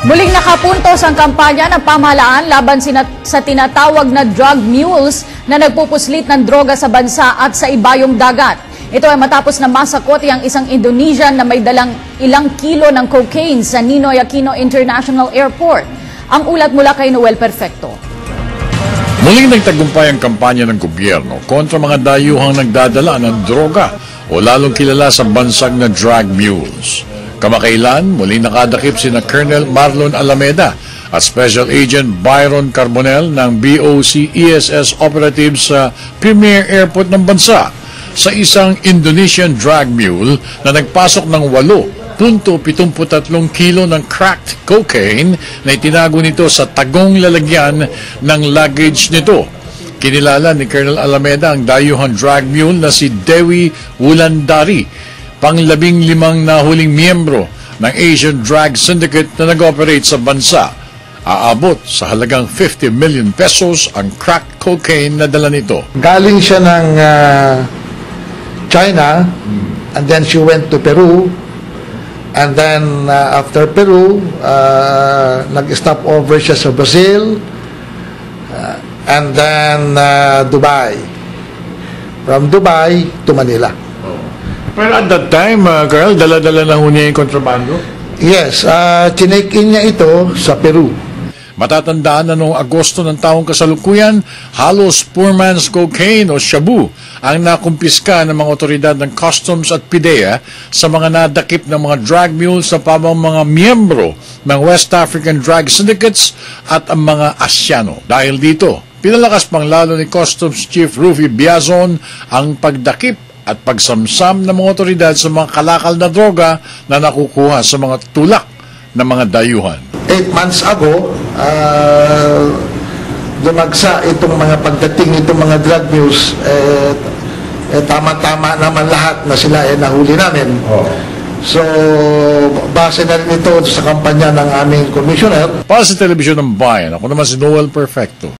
Muling nakapuntos ang kampanya ng pamahalaan laban sa tinatawag na drug mules na nagpupuslit ng droga sa bansa at sa ibayong dagat. Ito ay matapos na masakot ang isang Indonesian na may dalang ilang kilo ng cocaine sa Ninoy Aquino International Airport. Ang ulat mula kay Noel Perfecto. Muling nagtagumpay ang kampanya ng gobyerno kontra mga dayuhang nagdadala ng droga o lalong kilala sa bansag na drug mules. Kamakailan, muling nakadakip sina Colonel Marlon Alameda at Special Agent Byron Carbonell ng BOC ESS operatives sa Premier Airport ng bansa sa isang Indonesian drug mule na nagpasok ng 8.73 kilo ng cracked cocaine na itinago nito sa tagong lalagyan ng luggage nito. Kinilala ni Colonel Alameda ang dayuhang drug mule na si Dewi Wulandari, pang-15 na huling miyembro ng Asian Drug Syndicate na nag-operate sa bansa. Aabot sa halagang 50 million pesos ang crack cocaine na dala nito. Galing siya ng China, and then she went to Peru, and then after Peru, nag-stop over siya sa Brazil, and then Dubai. From Dubai to Manila. Pero at that time, Colonel, dala-dala na ho niya yung kontrabando? Yes, chinek-in niya ito sa Peru. Matatandaan na noong Agosto ng taong kasalukuyan, halos poor man's cocaine o shabu ang nakumpiska ng mga otoridad ng Customs at PIDEA sa mga nadakip ng mga drug mules sa pamang mga miyembro ng West African Drug Syndicates at ang mga Asyano. Dahil dito, pinalakas pang lalo ni Customs Chief Rufy Biazon ang pagdakip at pagsamsam ng mga otoridad sa mga kalakal na droga na nakukuha sa mga tulak ng mga dayuhan. 8 months ago, dumagsa itong mga pagdating itong mga drug mules, tama-tama naman lahat na sila nahuli namin. So, base na rin ito sa kampanya ng aming commissioner. Para sa Telebisyon ng Bayan, ako naman si Noel Perfecto.